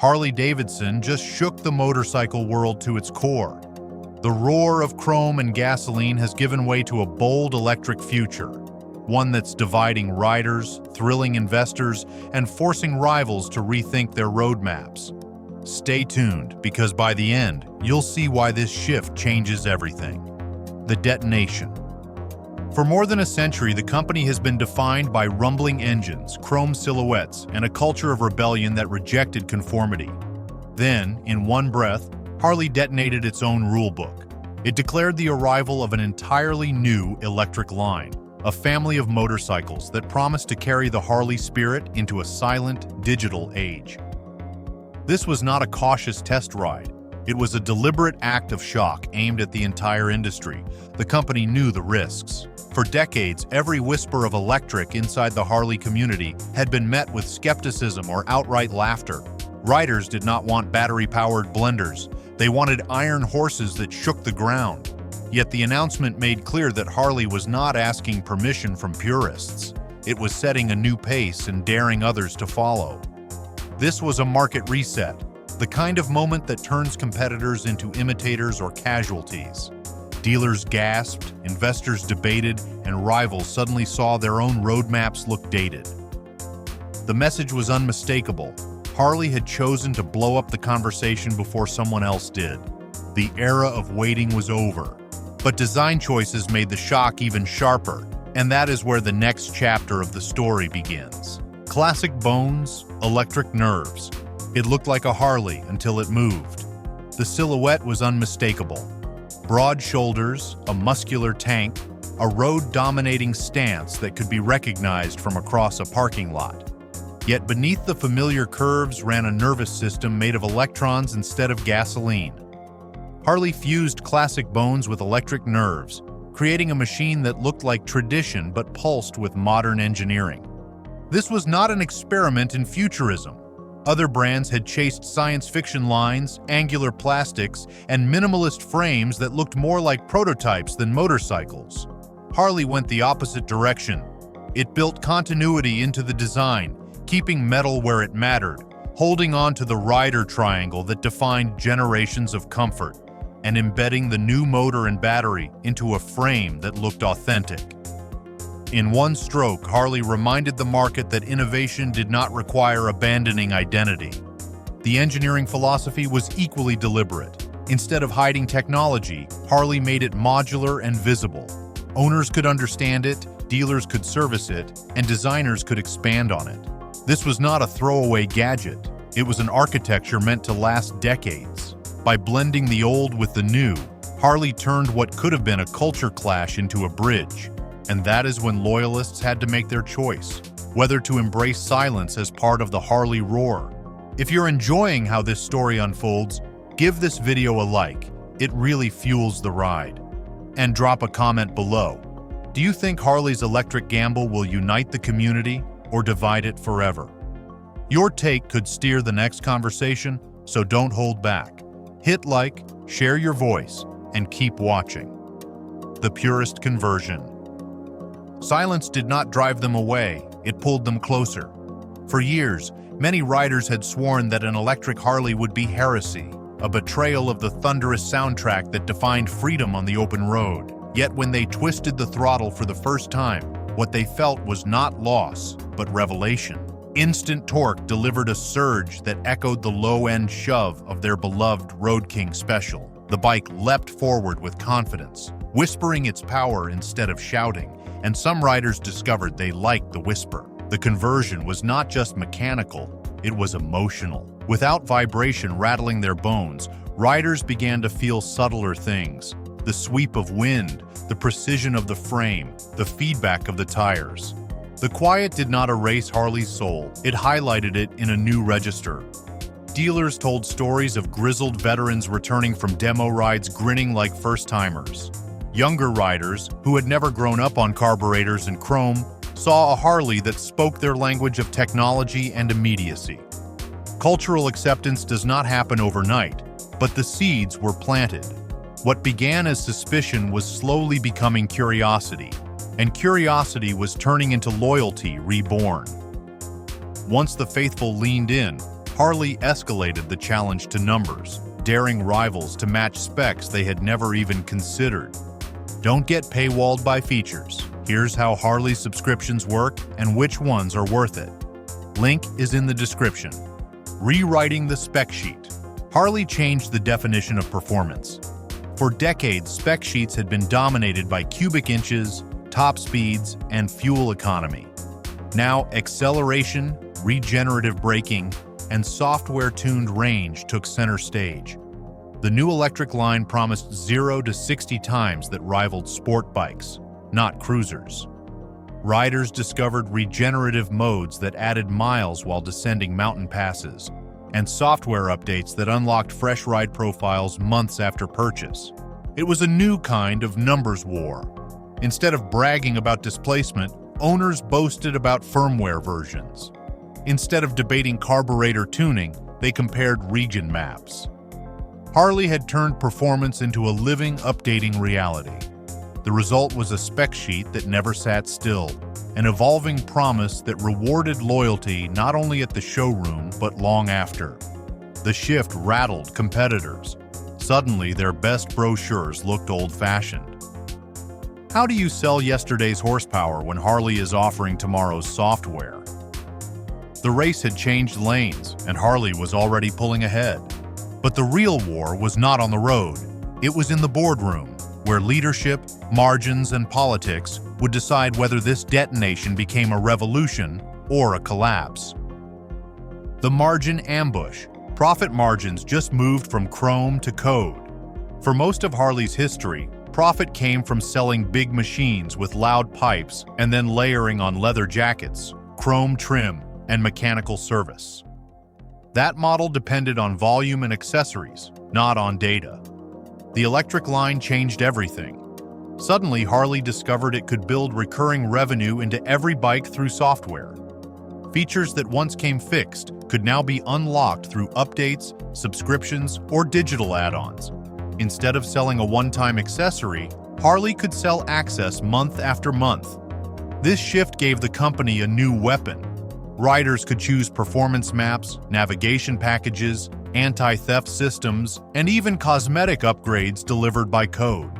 Harley Davidson just shook the motorcycle world to its core. The roar of chrome and gasoline has given way to a bold electric future, one that's dividing riders, thrilling investors, and forcing rivals to rethink their roadmaps. Stay tuned, because by the end, you'll see why this shift changes everything. The detonation. For more than a century, the company has been defined by rumbling engines, chrome silhouettes, and a culture of rebellion that rejected conformity. Then, in one breath, Harley detonated its own rulebook. It declared the arrival of an entirely new electric line, a family of motorcycles that promised to carry the Harley spirit into a silent, digital age. This was not a cautious test ride. It was a deliberate act of shock aimed at the entire industry. The company knew the risks. For decades, every whisper of electric inside the Harley community had been met with skepticism or outright laughter. Riders did not want battery-powered blenders. They wanted iron horses that shook the ground. Yet the announcement made clear that Harley was not asking permission from purists. It was setting a new pace and daring others to follow. This was a market reset, the kind of moment that turns competitors into imitators or casualties. Dealers gasped, investors debated, and rivals suddenly saw their own roadmaps look dated. The message was unmistakable. Harley had chosen to blow up the conversation before someone else did. The era of waiting was over. But design choices made the shock even sharper, and that is where the next chapter of the story begins. Classic bones, electric nerves. It looked like a Harley until it moved. The silhouette was unmistakable. Broad shoulders, a muscular tank, a road-dominating stance that could be recognized from across a parking lot. Yet beneath the familiar curves ran a nervous system made of electrons instead of gasoline. Harley fused classic bones with electric nerves, creating a machine that looked like tradition but pulsed with modern engineering. This was not an experiment in futurism. Other brands had chased science fiction lines, angular plastics, and minimalist frames that looked more like prototypes than motorcycles. Harley went the opposite direction. It built continuity into the design, keeping metal where it mattered, holding on to the rider triangle that defined generations of comfort, and embedding the new motor and battery into a frame that looked authentic. In one stroke, Harley reminded the market that innovation did not require abandoning identity. The engineering philosophy was equally deliberate. Instead of hiding technology, Harley made it modular and visible. Owners could understand it, dealers could service it, and designers could expand on it. This was not a throwaway gadget. It was an architecture meant to last decades. By blending the old with the new, Harley turned what could have been a culture clash into a bridge. And that is when loyalists had to make their choice, whether to embrace silence as part of the Harley roar. If you're enjoying how this story unfolds, give this video a like. It really fuels the ride. And drop a comment below. Do you think Harley's electric gamble will unite the community or divide it forever? Your take could steer the next conversation, so don't hold back. Hit like, share your voice, and keep watching. The Purist conversion. Silence did not drive them away, it pulled them closer. For years, many riders had sworn that an electric Harley would be heresy, a betrayal of the thunderous soundtrack that defined freedom on the open road. Yet when they twisted the throttle for the first time, what they felt was not loss, but revelation. Instant torque delivered a surge that echoed the low-end shove of their beloved Road King Special. The bike leapt forward with confidence, whispering its power instead of shouting, and some riders discovered they liked the whisper. The conversion was not just mechanical, it was emotional. Without vibration rattling their bones, riders began to feel subtler things. The sweep of wind, the precision of the frame, the feedback of the tires. The quiet did not erase Harley's soul, it highlighted it in a new register. Dealers told stories of grizzled veterans returning from demo rides grinning like first-timers. Younger riders, who had never grown up on carburetors and chrome, saw a Harley that spoke their language of technology and immediacy. Cultural acceptance does not happen overnight, but the seeds were planted. What began as suspicion was slowly becoming curiosity, and curiosity was turning into loyalty reborn. Once the faithful leaned in, Harley escalated the challenge to numbers, daring rivals to match specs they had never even considered. Don't get paywalled by features. Here's how Harley subscriptions work and which ones are worth it. Link is in the description. Rewriting the spec sheet. Harley changed the definition of performance. For decades, spec sheets had been dominated by cubic inches, top speeds, and fuel economy. Now, acceleration, regenerative braking, and software-tuned range took center stage. The new electric line promised 0 to 60 times that rivaled sport bikes, not cruisers. Riders discovered regenerative modes that added miles while descending mountain passes, and software updates that unlocked fresh ride profiles months after purchase. It was a new kind of numbers war. Instead of bragging about displacement, owners boasted about firmware versions. Instead of debating carburetor tuning, they compared region maps. Harley had turned performance into a living, updating reality. The result was a spec sheet that never sat still, an evolving promise that rewarded loyalty not only at the showroom but long after. The shift rattled competitors. Suddenly, their best brochures looked old-fashioned. How do you sell yesterday's horsepower when Harley is offering tomorrow's software? The race had changed lanes, and Harley was already pulling ahead. But the real war was not on the road. It was in the boardroom, where leadership, margins, and politics would decide whether this detonation became a revolution or a collapse. The margin ambush. Profit margins just moved from chrome to code. For most of Harley's history, profit came from selling big machines with loud pipes and then layering on leather jackets, chrome trim, and mechanical service. That model depended on volume and accessories, not on data. The electric line changed everything. Suddenly, Harley discovered it could build recurring revenue into every bike through software. Features that once came fixed could now be unlocked through updates, subscriptions, or digital add-ons. Instead of selling a one-time accessory, Harley could sell access month after month. This shift gave the company a new weapon. Riders could choose performance maps, navigation packages, anti-theft systems, and even cosmetic upgrades delivered by code.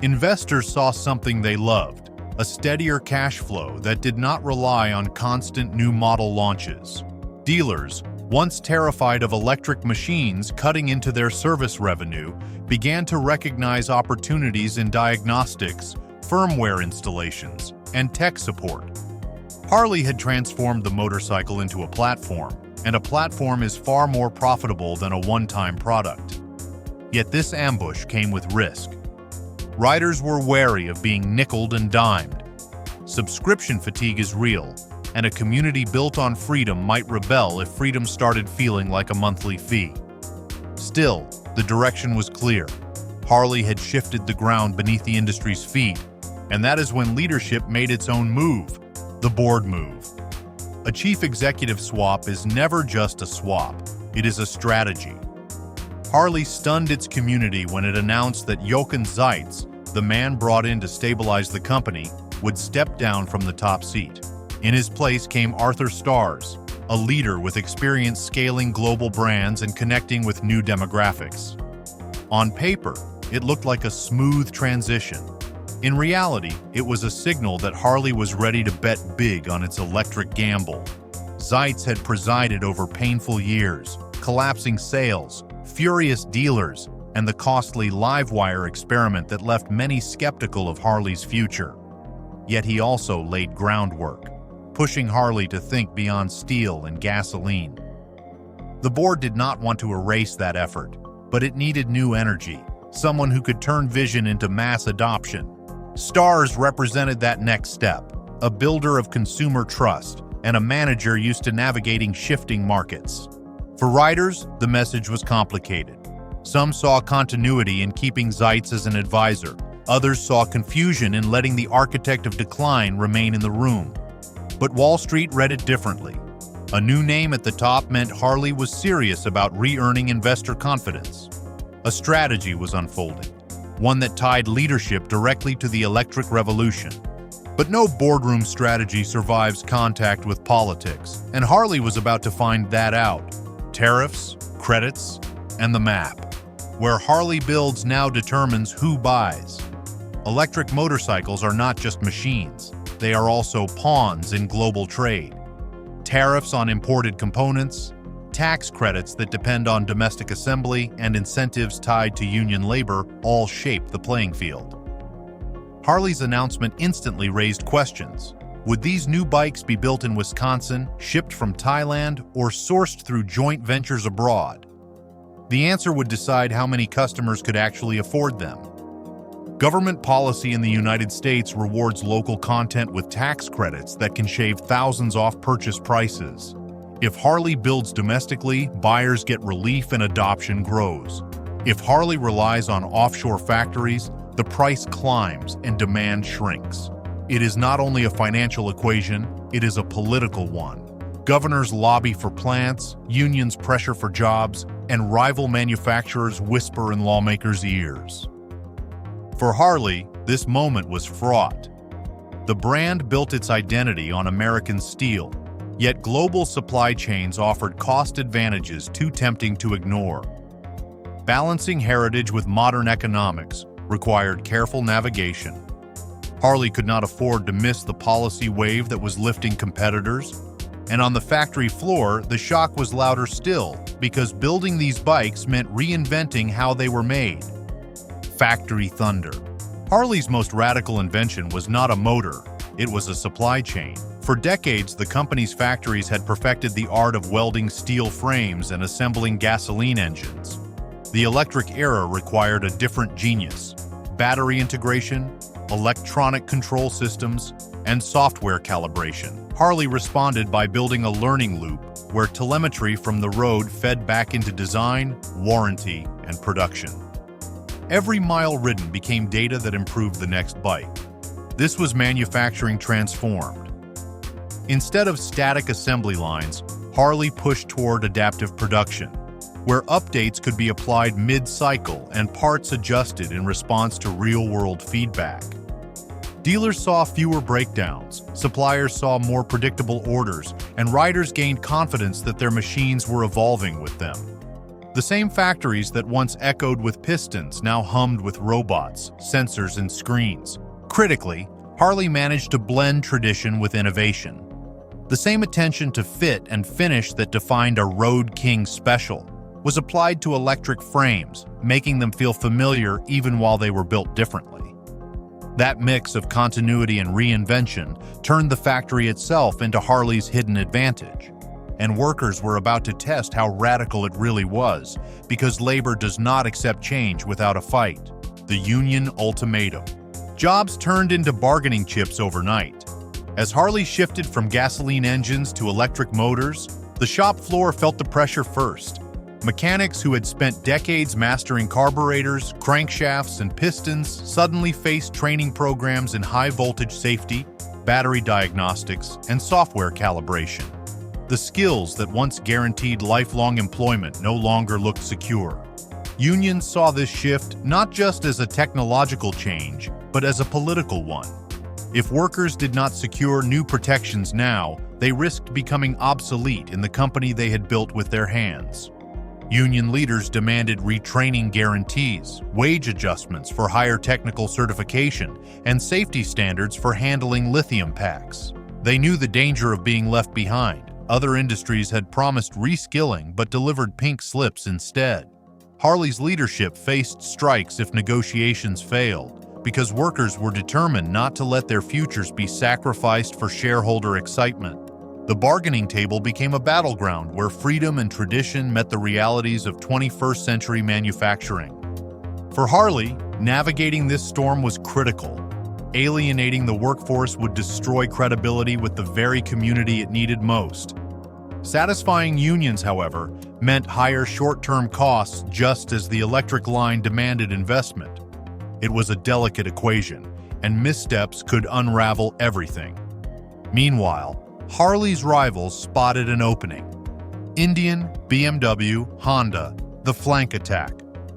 Investors saw something they loved, a steadier cash flow that did not rely on constant new model launches. Dealers, once terrified of electric machines cutting into their service revenue, began to recognize opportunities in diagnostics, firmware installations, and tech support. Harley had transformed the motorcycle into a platform, and a platform is far more profitable than a one-time product. Yet this ambush came with risk. Riders were wary of being nickeled and dimed. Subscription fatigue is real, and a community built on freedom might rebel if freedom started feeling like a monthly fee. Still, the direction was clear. Harley had shifted the ground beneath the industry's feet, and that is when leadership made its own move, the board move. A chief executive swap is never just a swap, it is a strategy. Harley stunned its community when it announced that Jochen Zeitz, the man brought in to stabilize the company, would step down from the top seat. In his place came Arthur Starrs, a leader with experience scaling global brands and connecting with new demographics. On paper, it looked like a smooth transition. In reality, it was a signal that Harley was ready to bet big on its electric gamble. Zeitz had presided over painful years, collapsing sales, furious dealers, and the costly Livewire experiment that left many skeptical of Harley's future. Yet he also laid groundwork, pushing Harley to think beyond steel and gasoline. The board did not want to erase that effort, but it needed new energy, someone who could turn vision into mass adoption. Starrs represented that next step, a builder of consumer trust and a manager used to navigating shifting markets. For riders, the message was complicated. Some saw continuity in keeping Zeitz as an advisor. Others saw confusion in letting the architect of decline remain in the room. But Wall Street read it differently. A new name at the top meant Harley was serious about re-earning investor confidence. A strategy was unfolding, one that tied leadership directly to the electric revolution. But no boardroom strategy survives contact with politics, and Harley was about to find that out. tariffs, credits, and the map. Where Harley builds now determines who buys. Electric motorcycles are not just machines, they are also pawns in global trade. Tariffs on imported components, tax credits that depend on domestic assembly, and incentives tied to union labor all shape the playing field. Harley's announcement instantly raised questions. Would these new bikes be built in Wisconsin, shipped from Thailand, or sourced through joint ventures abroad? The answer would decide how many customers could actually afford them. Government policy in the United States rewards local content with tax credits that can shave thousands off purchase prices. If Harley builds domestically, buyers get relief and adoption grows. If Harley relies on offshore factories, the price climbs and demand shrinks. It is not only a financial equation, it is a political one. Governors lobby for plants, unions pressure for jobs, and rival manufacturers whisper in lawmakers' ears. For Harley, this moment was fraught. The brand built its identity on American steel, yet global supply chains offered cost advantages too tempting to ignore. Balancing heritage with modern economics required careful navigation. Harley could not afford to miss the policy wave that was lifting competitors, and on the factory floor, the shock was louder still, because building these bikes meant reinventing how they were made. Factory thunder. Harley's most radical invention was not a motor, it was a supply chain. For decades, the company's factories had perfected the art of welding steel frames and assembling gasoline engines. The electric era required a different genius: battery integration, electronic control systems, and software calibration. Harley responded by building a learning loop where telemetry from the road fed back into design, warranty, and production. Every mile ridden became data that improved the next bike. This was manufacturing transformed. Instead of static assembly lines, Harley pushed toward adaptive production, where updates could be applied mid-cycle and parts adjusted in response to real-world feedback. Dealers saw fewer breakdowns, suppliers saw more predictable orders, and riders gained confidence that their machines were evolving with them. The same factories that once echoed with pistons now hummed with robots, sensors, and screens. Critically, Harley managed to blend tradition with innovation. The same attention to fit and finish that defined a Road King special was applied to electric frames, making them feel familiar even while they were built differently. That mix of continuity and reinvention turned the factory itself into Harley's hidden advantage. And workers were about to test how radical it really was, because labor does not accept change without a fight. The union ultimatum. Jobs turned into bargaining chips overnight. As Harley shifted from gasoline engines to electric motors, the shop floor felt the pressure first. Mechanics who had spent decades mastering carburetors, crankshafts, and pistons suddenly faced training programs in high-voltage safety, battery diagnostics, and software calibration. The skills that once guaranteed lifelong employment no longer looked secure. Unions saw this shift not just as a technological change, but as a political one. If workers did not secure new protections now, they risked becoming obsolete in the company they had built with their hands. Union leaders demanded retraining guarantees, wage adjustments for higher technical certification, and safety standards for handling lithium packs. They knew the danger of being left behind. Other industries had promised reskilling but delivered pink slips instead. Harley's leadership faced strikes if negotiations failed, because workers were determined not to let their futures be sacrificed for shareholder excitement. The bargaining table became a battleground where freedom and tradition met the realities of 21st century manufacturing. For Harley, navigating this storm was critical. Alienating the workforce would destroy credibility with the very community it needed most. Satisfying unions, however, meant higher short-term costs just as the electric line demanded investment. It was a delicate equation, and missteps could unravel everything. Meanwhile, Harley's rivals spotted an opening. Indian, BMW, Honda, the flank attack.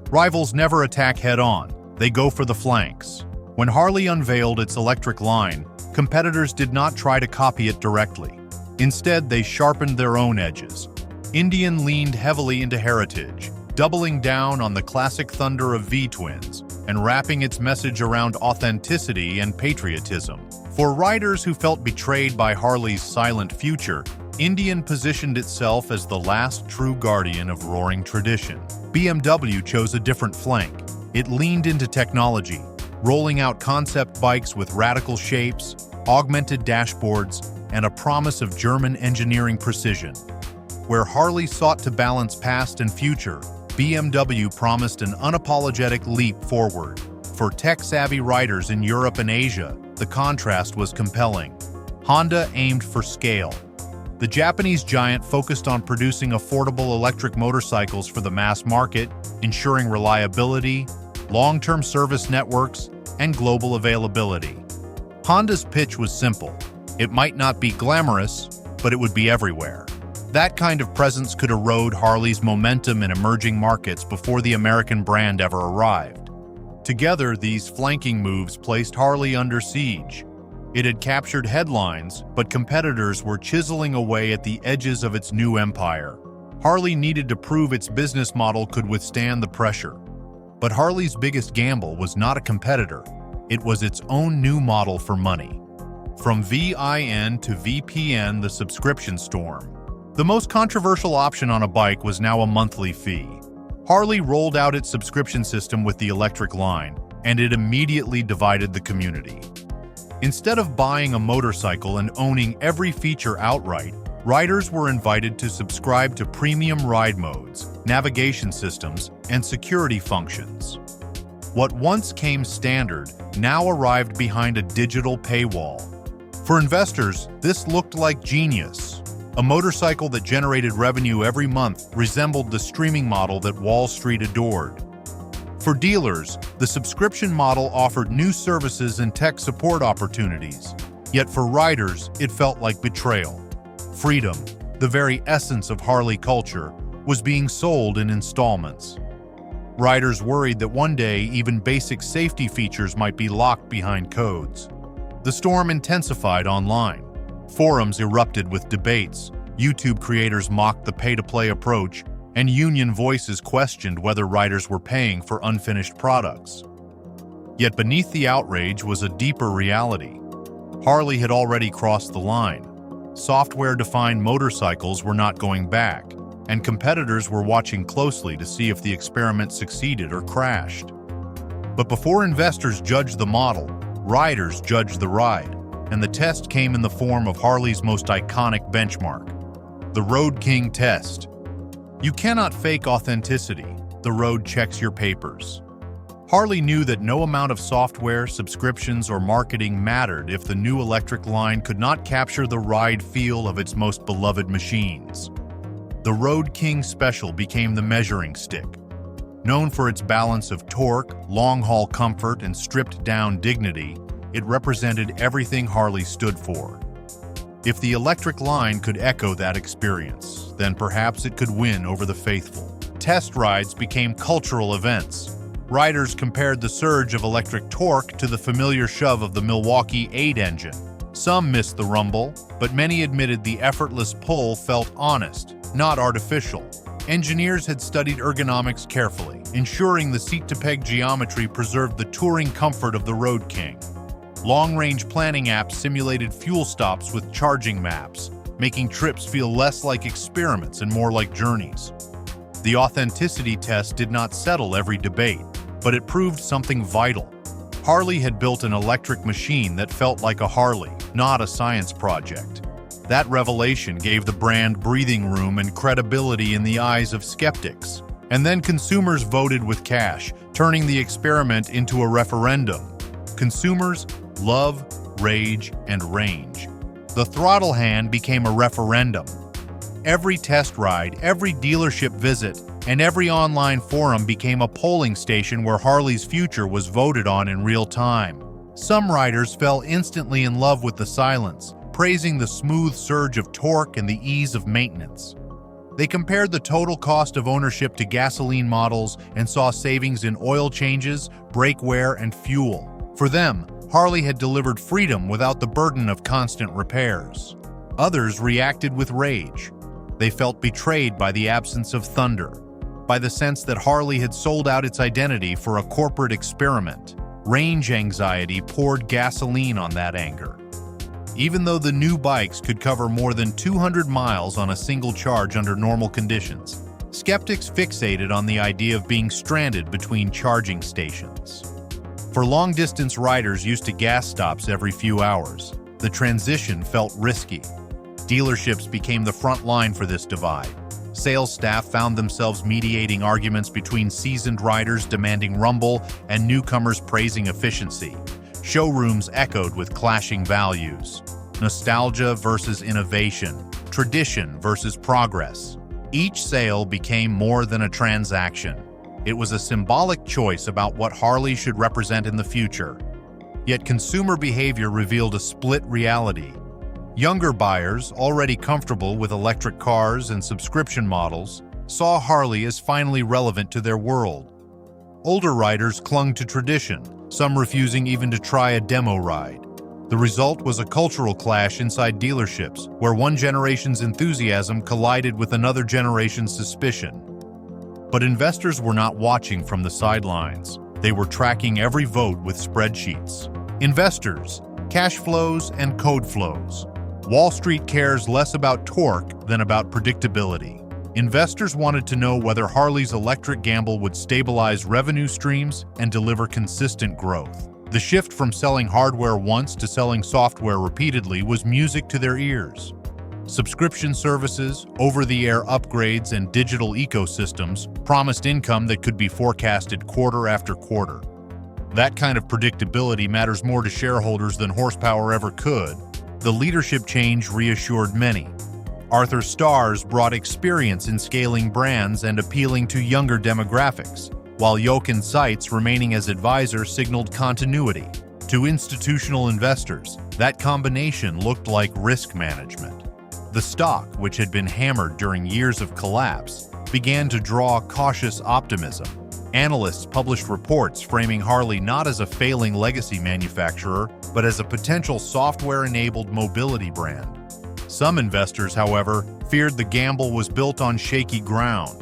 Rivals never attack head-on, they go for the flanks. When Harley unveiled its electric line, competitors did not try to copy it directly. Instead, they sharpened their own edges. Indian leaned heavily into heritage, doubling down on the classic thunder of V-twins and wrapping its message around authenticity and patriotism. For riders who felt betrayed by Harley's silent future, Indian positioned itself as the last true guardian of roaring tradition. BMW chose a different flank. It leaned into technology, rolling out concept bikes with radical shapes, augmented dashboards, and a promise of German engineering precision. Where Harley sought to balance past and future, BMW promised an unapologetic leap forward. For tech-savvy riders in Europe and Asia, the contrast was compelling. Honda aimed for scale. The Japanese giant focused on producing affordable electric motorcycles for the mass market, ensuring reliability, long-term service networks, and global availability. Honda's pitch was simple. It might not be glamorous, but it would be everywhere. That kind of presence could erode Harley's momentum in emerging markets before the American brand ever arrived. Together, these flanking moves placed Harley under siege. It had captured headlines, but competitors were chiseling away at the edges of its new empire. Harley needed to prove its business model could withstand the pressure. But Harley's biggest gamble was not a competitor. It was its own new model for money. From VIN to VPN, the subscription storm. The most controversial option on a bike was now a monthly fee. Harley rolled out its subscription system with the electric line, and it immediately divided the community. Instead of buying a motorcycle and owning every feature outright, riders were invited to subscribe to premium ride modes, navigation systems, and security functions. What once came standard now arrived behind a digital paywall. For investors, this looked like genius. A motorcycle that generated revenue every month resembled the streaming model that Wall Street adored. For dealers, the subscription model offered new services and tech support opportunities. Yet for riders, it felt like betrayal. Freedom, the very essence of Harley culture, was being sold in installments. Riders worried that one day even basic safety features might be locked behind codes. The storm intensified online. Forums erupted with debates, YouTube creators mocked the pay-to-play approach, and union voices questioned whether riders were paying for unfinished products. Yet beneath the outrage was a deeper reality. Harley had already crossed the line. Software-defined motorcycles were not going back, and competitors were watching closely to see if the experiment succeeded or crashed. But before investors judged the model, riders judged the ride, and the test came in the form of Harley's most iconic benchmark, the Road King test. You cannot fake authenticity. The road checks your papers. Harley knew that no amount of software, subscriptions, or marketing mattered if the new electric line could not capture the ride feel of its most beloved machines. The Road King Special became the measuring stick. Known for its balance of torque, long-haul comfort, and stripped-down dignity, it represented everything Harley stood for. If the electric line could echo that experience, then perhaps it could win over the faithful. Test rides became cultural events. Riders compared the surge of electric torque to the familiar shove of the Milwaukee 8 engine. Some missed the rumble, but many admitted the effortless pull felt honest, not artificial. Engineers had studied ergonomics carefully, ensuring the seat-to-peg geometry preserved the touring comfort of the Road King. Long-range planning apps simulated fuel stops with charging maps, making trips feel less like experiments and more like journeys. The authenticity test did not settle every debate, but it proved something vital. Harley had built an electric machine that felt like a Harley, not a science project. That revelation gave the brand breathing room and credibility in the eyes of skeptics. And then consumers voted with cash, turning the experiment into a referendum. Consumers love, rage, and range. The throttle hand became a referendum. Every test ride, every dealership visit, and every online forum became a polling station where Harley's future was voted on in real time. Some riders fell instantly in love with the silence, praising the smooth surge of torque and the ease of maintenance. They compared the total cost of ownership to gasoline models and saw savings in oil changes, brake wear, and fuel. For them, Harley had delivered freedom without the burden of constant repairs. Others reacted with rage. They felt betrayed by the absence of thunder, by the sense that Harley had sold out its identity for a corporate experiment. Range anxiety poured gasoline on that anger. Even though the new bikes could cover more than 200 miles on a single charge under normal conditions, skeptics fixated on the idea of being stranded between charging stations. For long-distance riders used to gas stops every few hours, the transition felt risky. Dealerships became the front line for this divide. Sales staff found themselves mediating arguments between seasoned riders demanding rumble and newcomers praising efficiency. Showrooms echoed with clashing values. Nostalgia versus innovation, tradition versus progress. Each sale became more than a transaction. It was a symbolic choice about what Harley should represent in the future. Yet consumer behavior revealed a split reality. Younger buyers, already comfortable with electric cars and subscription models, saw Harley as finally relevant to their world. Older riders clung to tradition, some refusing even to try a demo ride. The result was a cultural clash inside dealerships, where one generation's enthusiasm collided with another generation's suspicion. But investors were not watching from the sidelines. They were tracking every vote with spreadsheets. Investors, cash flows, and code flows. Wall Street cares less about torque than about predictability. Investors wanted to know whether Harley's electric gamble would stabilize revenue streams and deliver consistent growth. The shift from selling hardware once to selling software repeatedly was music to their ears. Subscription services, over-the-air upgrades, and digital ecosystems promised income that could be forecasted quarter after quarter. That kind of predictability matters more to shareholders than horsepower ever could. The leadership change reassured many. Arthur Starrs brought experience in scaling brands and appealing to younger demographics, while Jochen Seitz, remaining as advisor, signaled continuity. To institutional investors, that combination looked like risk management. The stock, which had been hammered during years of collapse, began to draw cautious optimism. Analysts published reports framing Harley not as a failing legacy manufacturer, but as a potential software-enabled mobility brand. Some investors, however, feared the gamble was built on shaky ground.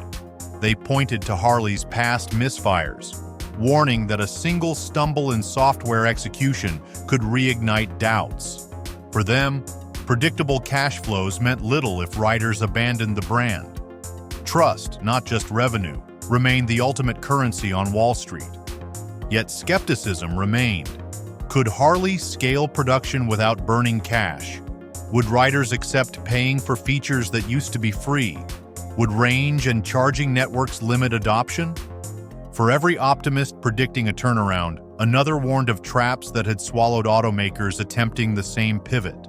They pointed to Harley's past misfires, warning that a single stumble in software execution could reignite doubts. For them, predictable cash flows meant little if riders abandoned the brand. Trust, not just revenue, remained the ultimate currency on Wall Street. Yet skepticism remained. Could Harley scale production without burning cash? Would riders accept paying for features that used to be free? Would range and charging networks limit adoption? For every optimist predicting a turnaround, another warned of traps that had swallowed automakers attempting the same pivot.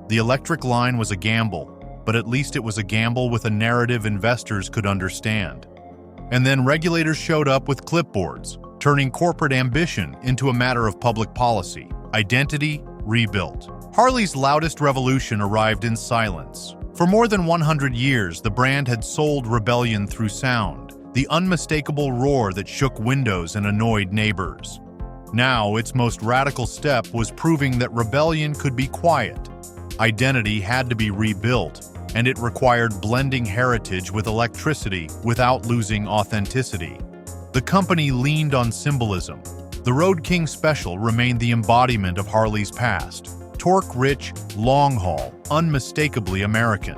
The electric line was a gamble, but at least it was a gamble with a narrative investors could understand. And then regulators showed up with clipboards, turning corporate ambition into a matter of public policy. Identity rebuilt. Harley's loudest revolution arrived in silence. For more than 100 years, the brand had sold rebellion through sound, the unmistakable roar that shook windows and annoyed neighbors. Now, its most radical step was proving that rebellion could be quiet. Identity had to be rebuilt, and it required blending heritage with electricity without losing authenticity. The company leaned on symbolism. The Road King Special remained the embodiment of Harley's past. Torque-rich, long-haul, unmistakably American.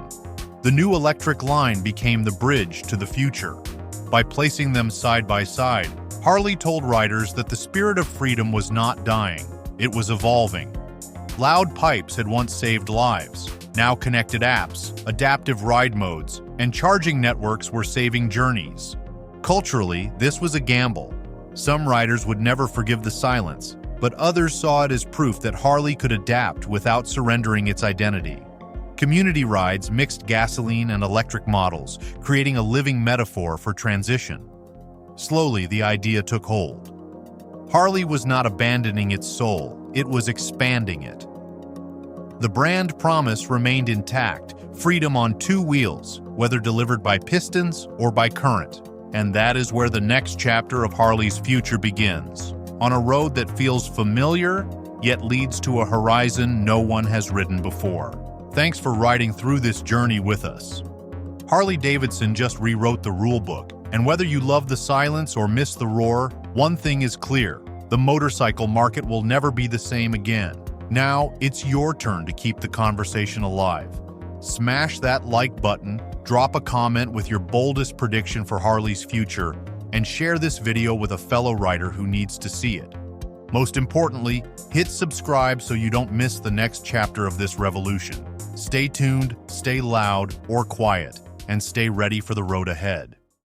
The new electric line became the bridge to the future. By placing them side by side, Harley told riders that the spirit of freedom was not dying, it was evolving. Loud pipes had once saved lives. Now connected apps, adaptive ride modes, and charging networks were saving journeys. Culturally, this was a gamble. Some riders would never forgive the silence, but others saw it as proof that Harley could adapt without surrendering its identity. Community rides mixed gasoline and electric models, creating a living metaphor for transition. Slowly, the idea took hold. Harley was not abandoning its soul, it was expanding it. The brand promise remained intact, freedom on two wheels, whether delivered by pistons or by current. And that is where the next chapter of Harley's future begins, on a road that feels familiar, yet leads to a horizon no one has ridden before. Thanks for riding through this journey with us. Harley Davidson just rewrote the rulebook, and whether you love the silence or miss the roar, one thing is clear: the motorcycle market will never be the same again. Now, it's your turn to keep the conversation alive. Smash that like button, drop a comment with your boldest prediction for Harley's future, and share this video with a fellow rider who needs to see it. Most importantly, hit subscribe so you don't miss the next chapter of this revolution. Stay tuned, stay loud or quiet, and stay ready for the road ahead.